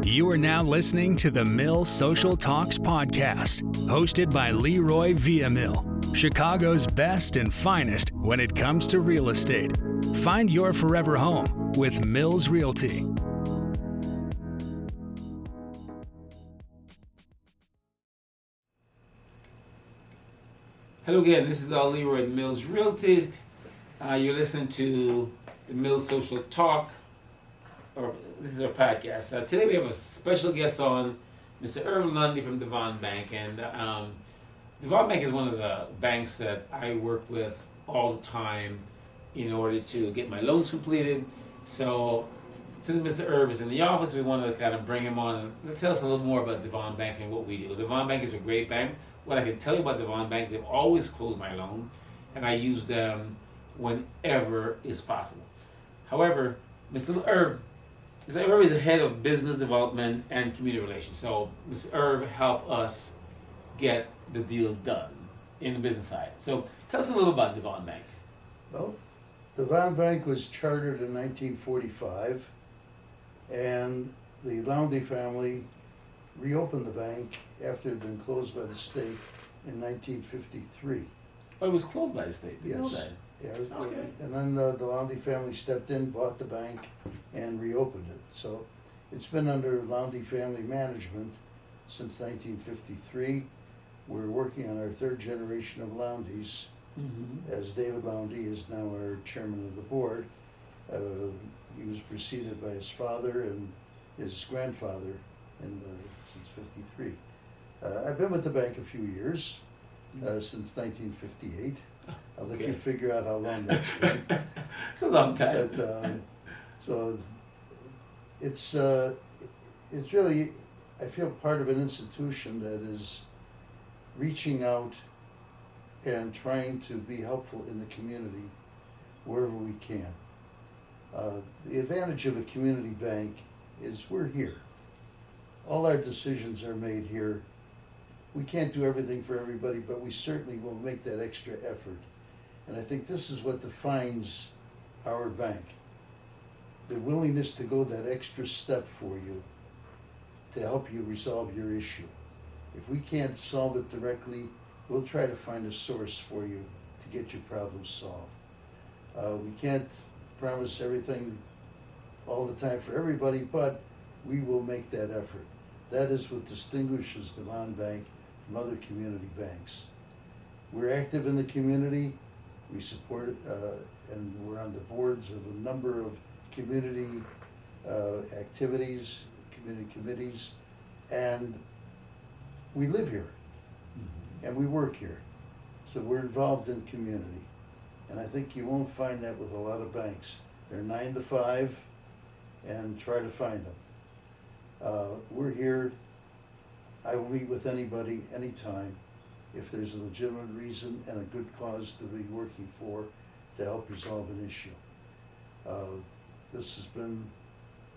You are now listening to the Mill Social Talks podcast, hosted by Leroy Villamil, Chicago's best and finest when it comes to real estate. Find your forever home with Mills Realty. Hello again, this is Leroy at Mills Realty. You're listening to the Mills Social Talk, or this is our podcast. Today we have a special guest on, Mr. Irving Loundy from Devon Bank. And Devon Bank is one of the banks that I work with all the time in order to get my loans completed. So since Mr. Irv is in the office, we wanted to kind of bring him on and tell us a little more about Devon Bank and what we do. Devon Bank is a great bank. What I can tell you about Devon Bank, they've always closed my loan, and I use them whenever is possible. However, Mr. Irv is the head of business development and community relations. So Mr. Irv helped us get the deals done in the business side. So tell us a little about Devon Bank. Well, Devon Bank was chartered in 1945, and the Loundy family reopened the bank after it had been closed by the state in 1953. Oh, it was closed by the state? Yes. Yeah, okay. And then the Loundy family stepped in, bought the bank, and reopened it. So it's been under Loundy family management since 1953. We're working on our third generation of Loundys, as David Loundy is now our chairman of the board. He was preceded by his father and his grandfather since 53. I've been with the bank a few years, since 1958. I'll let you figure out how long that's been. It's a long time. But, so it's really, I feel, part of an institution that is reaching out and trying to be helpful in the community wherever we can. The advantage of a community bank is we're here. All our decisions are made here. We can't do everything for everybody, but we certainly will make that extra effort. And I think this is what defines our bank. The willingness to go that extra step for you to help you resolve your issue. If we can't solve it directly, we'll try to find a source for you to get your problem solved. We can't promise everything all the time for everybody, but we will make that effort. That is what distinguishes Devon Bank from other community banks. We're active in the community. We support it, and we're on the boards of a number of community activities, community committees, and we live here, and we work here. So we're involved in community. And I think you won't find that with a lot of banks. They're 9 to 5, and try to find them. We're here. I will meet with anybody, anytime, if there's a legitimate reason and a good cause to be working for to help resolve an issue. This has been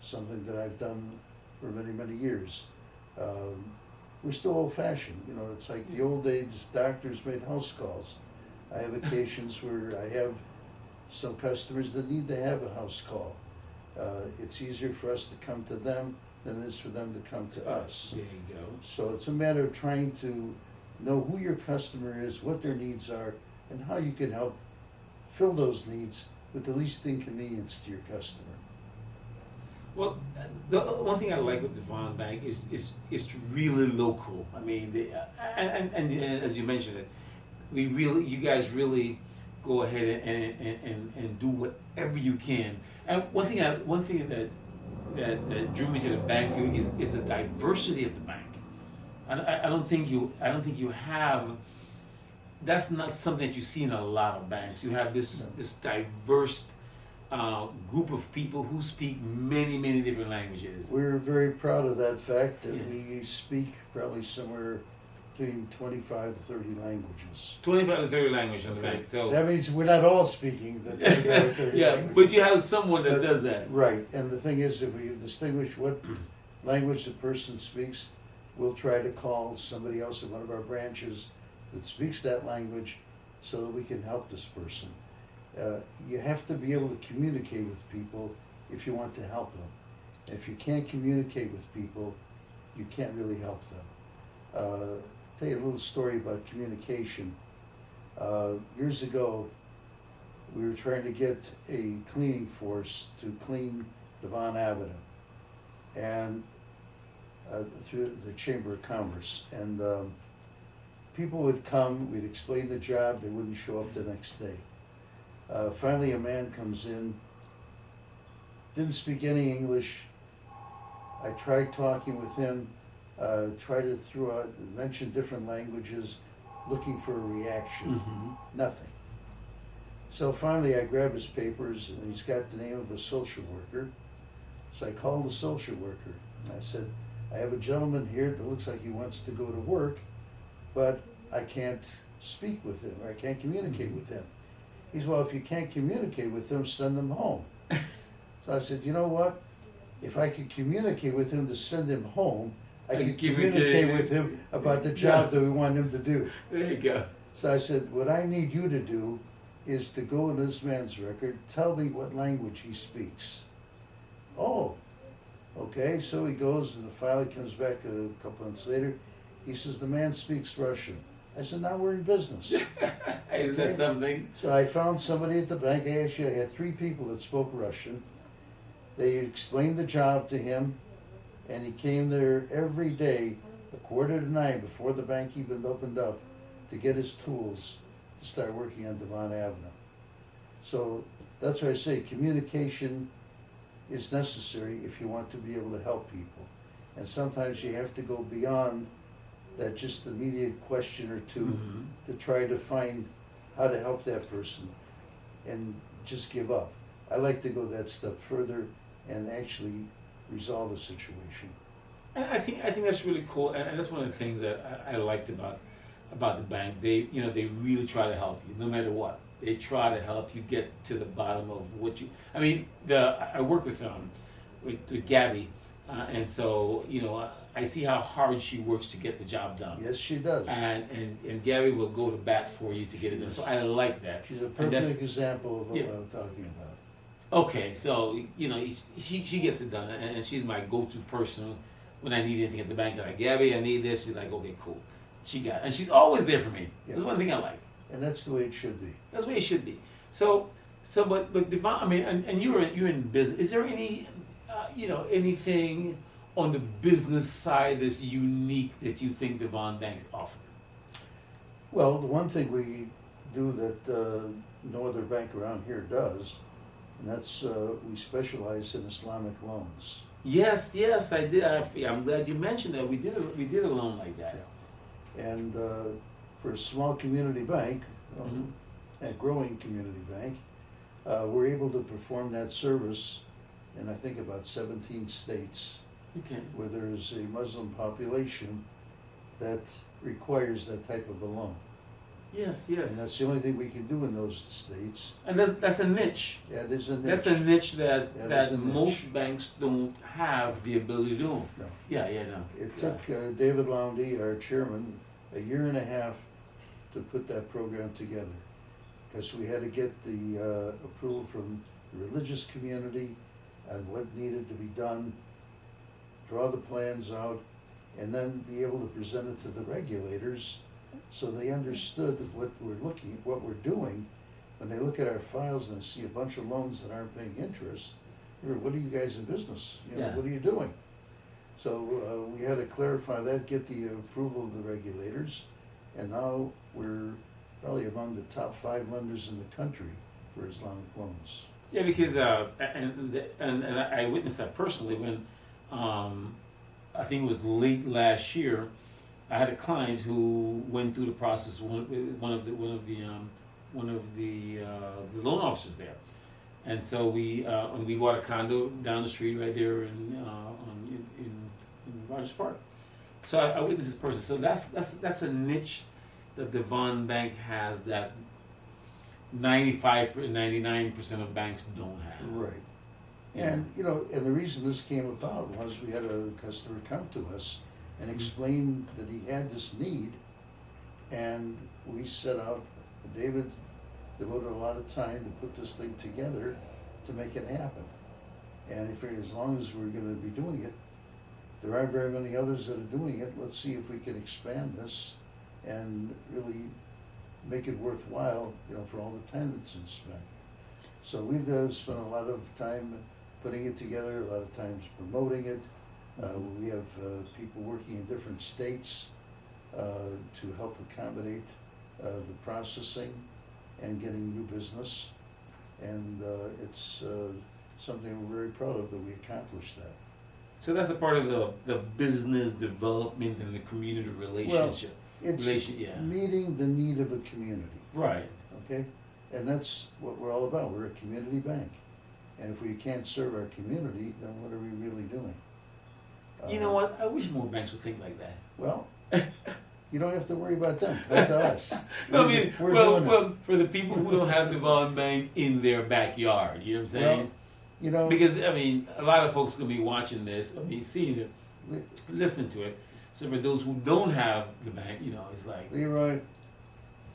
something that I've done for many, many years. We're still old-fashioned. You know, it's like the old days, doctors made house calls. I have occasions where I have some customers that need to have a house call. It's easier for us to come to them than it is for them to come to us. There you go. So it's a matter of trying to know who your customer is, what their needs are, and how you can help fill those needs with the least inconvenience to your customer. Well, the one thing I like with Devon Bank is it's really local. I mean, and as you mentioned it, you guys really go ahead and do whatever you can. And one thing that drew me to the bank too is the diversity of the bank. I don't think you have. That's not something that you see in a lot of banks. You have this diverse group of people who speak many different languages. We're very proud of that fact that we speak probably somewhere between 25 to 30 languages. 25 to 30 languages on the bank. So that means we're not all speaking the 25 to 30 languages. But you have someone that does that. Right, and the thing is, if we distinguish what language the person speaks, we'll try to call somebody else in one of our branches that speaks that language so that we can help this person. You have to be able to communicate with people if you want to help them. If you can't communicate with people, you can't really help them. I'll tell you a little story about communication. Years ago, we were trying to get a cleaning force to clean Devon Avenue, and through the Chamber of Commerce. And people would come, we'd explain the job, they wouldn't show up the next day. Finally, a man comes in, didn't speak any English. I tried talking with him, tried to mention different languages, looking for a reaction. Nothing. So finally I grabbed his papers, and he's got the name of a social worker. So I called the social worker. I said, I have a gentleman here that looks like he wants to go to work, but I can't speak with him, or I can't communicate with him. He said, well, if you can't communicate with him, send him home. So I said, you know what? If I could communicate with him to send him home, I could communicate with him about the job that we want him to do. There you go. So I said, what I need you to do is to go in this man's record, tell me what language he speaks. Oh, okay. So he goes, and the file comes back a couple months later. He says, the man speaks Russian. I said, now we're in business. Isn't that something? So I found somebody at the bank. I had 3 people that spoke Russian. They explained the job to him, and he came there every day, 8:45 before the bank even opened up, to get his tools to start working on Devon Avenue. So that's why I say communication is necessary if you want to be able to help people. And sometimes you have to go beyond that just immediate question or two to try to find how to help that person and just give up. I like to go that step further and actually resolve a situation. And I think that's really cool, and that's one of the things that I liked about the bank. They really try to help you no matter what. They try to help you get to the bottom of what you. I mean, I work with Gabby, and so I see how hard she works to get the job done. Yes, she does. And Gabby will go to bat for you to get it done. So I like that. She's a perfect example of what I'm talking about. Okay, so she gets it done, and she's my go-to person when I need anything at the bank. I'm like, Gabby, I need this. She's like, okay, cool. She got it. And she's always there for me. Yeah. That's one thing I like. And that's the way it should be. That's the way it should be. But Devon, I mean, and you're in business. Is there any, anything on the business side that's unique that you think Devon Bank offered? Well, the one thing we do that no other bank around here does, and that's we specialize in Islamic loans. Yes, I did. I'm glad you mentioned that. We did a loan like that. Yeah. And for a small community bank, a growing community bank, we're able to perform that service in I think about 17 states, where there's a Muslim population that requires that type of a loan. Yes. And that's the only thing we can do in those states. And that's a niche. Yeah, it is a niche. That's a niche that a niche. most banks don't have the ability to do. No. Yeah, no. It took David Loundy, our chairman, a year and a half to put that program together, because we had to get the approval from the religious community on what needed to be done, draw the plans out, and then be able to present it to the regulators so they understood what we're doing. When they look at our files and see a bunch of loans that aren't paying interest, what are you guys in business? What are you doing? So we had to clarify that, get the approval of the regulators, and now we're probably among the top 5 lenders in the country for Islamic loans. Yeah, because and I witnessed that personally when I think it was late last year. I had a client who went through the process. One of the loan officers there, and so we bought a condo down the street right there in Rogers Park. So I witnessed this person. So that's a niche that Devon Bank has that 99% of banks don't have. Right. And and the reason this came about was we had a customer come to us and explain that he had this need, and we set out. David devoted a lot of time to put this thing together to make it happen. And as long as we're going to be doing it, there aren't very many others that are doing it. Let's see if we can expand this and really make it worthwhile, for all the time that's spent. So we've spent a lot of time putting it together, a lot of times promoting it. We have people working in different states to help accommodate the processing and getting new business. And it's something we're very proud of that we accomplished that. So that's a part of the business development and the community relationship. Well, it's meeting the need of a community. Right. Okay? And that's what we're all about. We're a community bank. And if we can't serve our community, then what are we really doing? You know what? I wish more banks would think like that. Well, you don't have to worry about them. Come to us. No, well, for the people who don't have Devon Bank in their backyard, you know what I'm saying? Well, because a lot of folks are gonna be watching this, seeing it, listening to it. So for those who don't have the bank, it's like Leroy.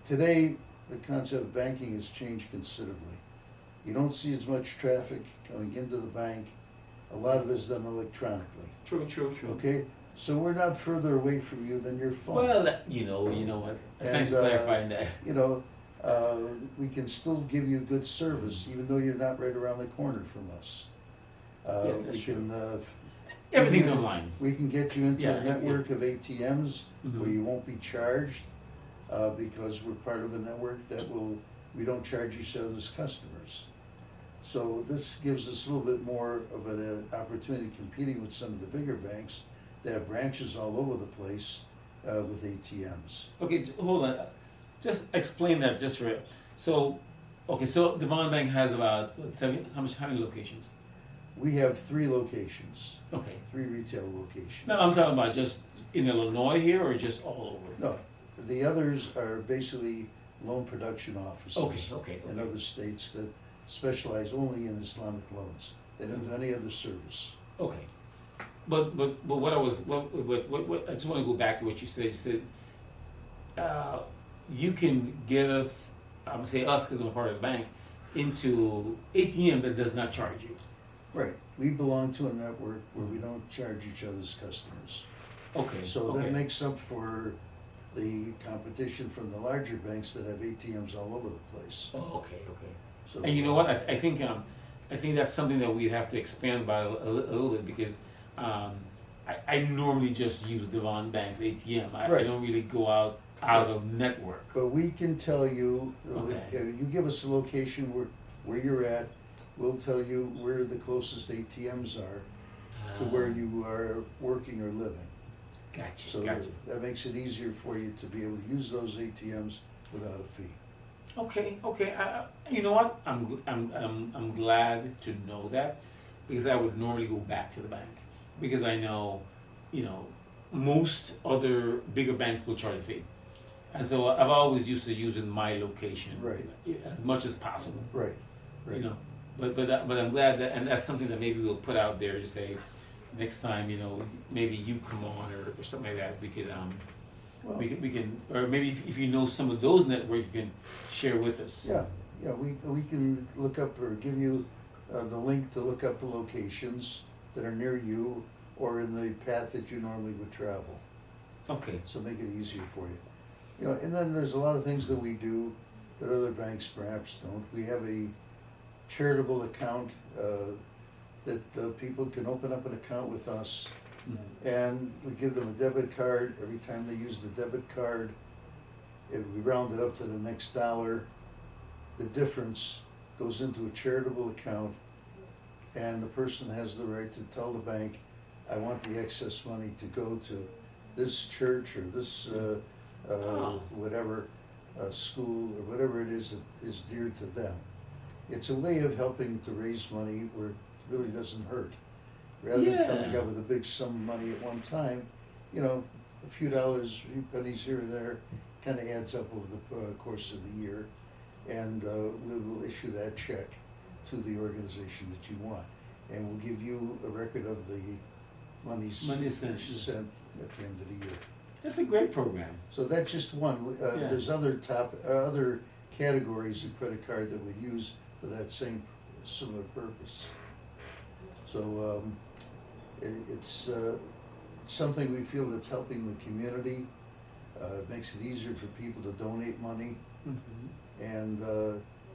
Today, the concept of banking has changed considerably. You don't see as much traffic coming into the bank. A lot of it is done electronically. True. Okay, so we're not further away from you than your phone. Well, you know what? Thanks for clarifying that. We can still give you good service, even though you're not right around the corner from us. That's true. Everything's online. We can get you into a network of ATMs where you won't be charged because we're part of a network that we don't charge each other as customers. So this gives us a little bit more of an opportunity competing with some of the bigger banks that have branches all over the place with ATMs. Okay, hold on. Just explain that just for so Devon Bank has about how many locations? We have 3 locations. Okay. 3 retail locations. No, I'm talking about just in Illinois here or just all over? No, the others are basically loan production offices Okay. in other states that specialize only in Islamic loans. They don't do any other service. Okay. But what I just want to go back to what you said. You said you can get us, I'm going to say us because I'm a part of the bank, into ATM that does not charge you. Right. We belong to a network where we don't charge each other's customers. Okay. So that makes up for the competition from the larger banks that have ATMs all over the place. Oh, okay. So, and you know what? I think that's something that we'd have to expand about a little bit because I normally just use Devon Bank's ATM. I don't really go out of network. But we can tell you, you give us a location where you're at, we'll tell you where the closest ATMs are to where you are working or living. Gotcha. So that makes it easier for you to be able to use those ATMs without a fee. Okay. You know what? I'm glad to know that because I would normally go back to the bank because I know, most other bigger banks will charge a fee, and so I've always used to using my location as much as possible. Right. But I'm glad that, and that's something that maybe we'll put out there to say next time, maybe you come on or something like that. We could we can, or maybe if you know some of those networks, you can share with us. Yeah. We can look up or give you the link to look up the locations that are near you or in the path that you normally would travel. Okay. So make it easier for you. And then there's a lot of things that we do that other banks perhaps don't. We have a charitable account that people can open up an account with us, and we give them a debit card. Every time they use the debit card, we round it up to the next dollar. The difference goes into a charitable account, and the person has the right to tell the bank, I want the excess money to go to this church or this whatever school or whatever it is that is dear to them. It's a way of helping to raise money where it really doesn't hurt. Rather than coming up with a big sum of money at one time, a few dollars, a few pennies here or there kind of adds up over the course of the year. And we will issue that check to the organization that you want. And we'll give you a record of the money sent at the end of the year. That's a great program. So that's just one. There's other categories of credit card that we use for that same similar purpose. So it's something we feel that's helping the community. It makes it easier for people to donate money, and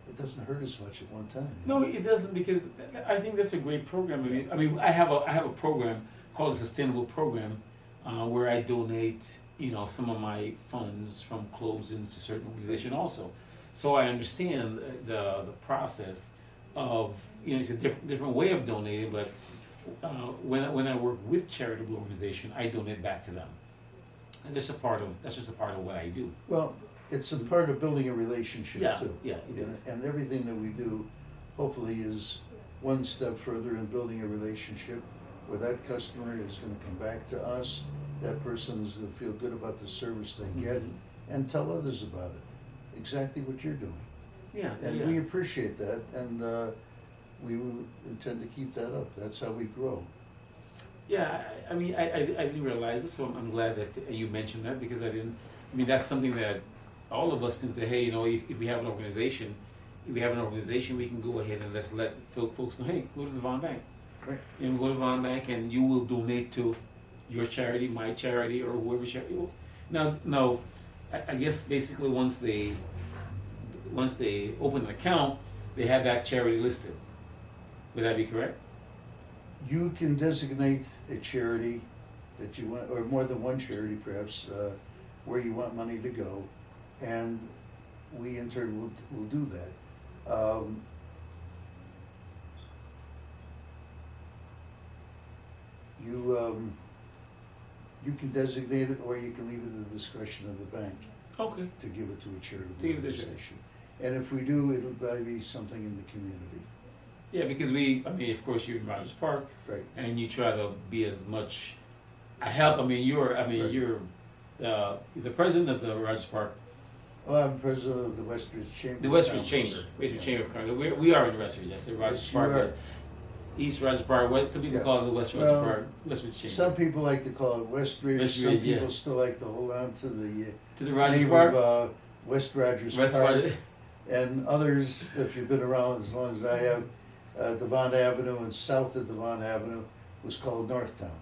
it doesn't hurt as much at one time. No, it doesn't, because I think that's a great program. I mean, I have a program called a sustainable program where I donate, some of my funds from closing to certain organization also. So I understand the process of, it's a different way of donating, but when I work with charitable organization, I donate back to them. And that's just a part of what I do. Well, it's a part of building a relationship too. Yeah, it is. And everything that we do, hopefully, is one step further in building a relationship where that customer is going to come back to us. That person is going to feel good about the service they get, and tell others about it. Exactly what you're doing. Yeah, and we appreciate that, and we intend to keep that up. That's how we grow. Yeah, I mean, I didn't realize this, so I'm glad that you mentioned that, because that's something that all of us can say, hey, if we have an organization, we can go ahead and let's let folks know, hey, go to Devon Bank. Right. And go to Devon Bank and you will donate to your charity, my charity, or whoever charity. Now, I guess basically once they open an account, they have that charity listed. Would that be correct? You can designate a charity that you want, or more than one charity perhaps, where you want money to go, and we in turn will do that. You can designate it, or you can leave it at the discretion of the bank. Okay. To give it to a charitable organization. Sure. And if we do, it'll probably be something in the community. Yeah, because of course, you're in Rogers Park, right? And you try to be as much a help. You're the president of the Rogers Park. Oh, I'm president of the Westridge Chamber. The Westridge Chamber, Chamber of Commerce. We are in Westridge. I said Rogers Park. East Rogers Park. Some people call it the West Rogers Park, Westridge Chamber. Some people like to call it Westridge. Some people still like to hold on to the Rogers name Park of West Rogers Park. And others, if you've been around as long as I have, Devon Avenue and south of Devon Avenue was called Northtown.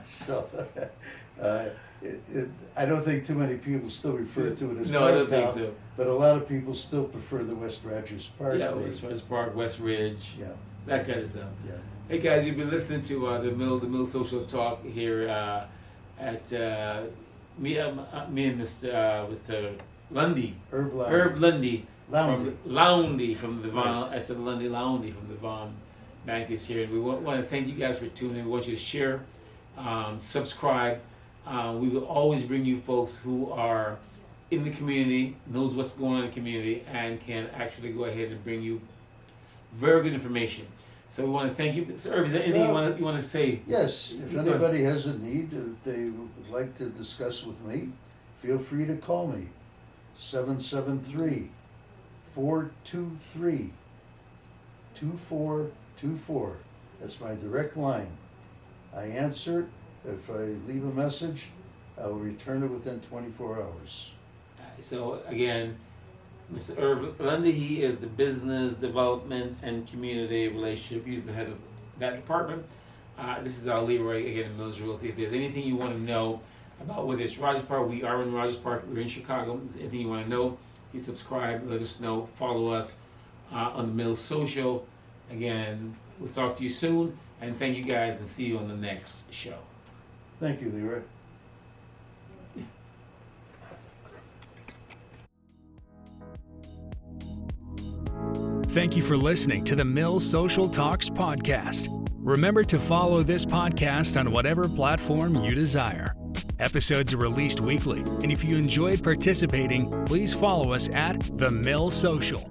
So I don't think too many people still refer to it as Northtown. I don't think so. But a lot of people still prefer the West Rogers Park. Yeah, West Rogers Park, West Ridge. Yeah. That kind of stuff. Yeah. Hey guys, you've been listening to the Mill Social Talk here at me and Mr. Lundy. Irv Lundy. Loundy from the Devon. Right. I said Loundy from the Devon Bank is here. And we want to thank you guys for tuning in. We want you to share, subscribe. We will always bring you folks who are in the community, knows what's going on in the community, and can actually go ahead and bring you very good information. So we want to thank you. Mr. Irv, is there anything you want to say? Yes. If anybody has a need they would like to discuss with me, feel free to call me. 773-423-2424. That's my direct line. I answer it. If I leave a message, I will return it within 24 hours. So again, Mr. Irv Loundy, he is the Business Development and Community Relationship. He's the head of that department. This is Leroy, again, in Mills Realty. If there's anything you want to know about whether it's Rogers Park, we are in Rogers Park, we're in Chicago. If there's anything you want to know, please subscribe, let us know, follow us on the Mills Social. Again, we'll talk to you soon, and thank you guys, and see you on the next show. Thank you, Leroy. Thank you for listening to the Mills Social Talks podcast. Remember to follow this podcast on whatever platform you desire. Episodes are released weekly, and if you enjoyed participating, please follow us at The Mill Social.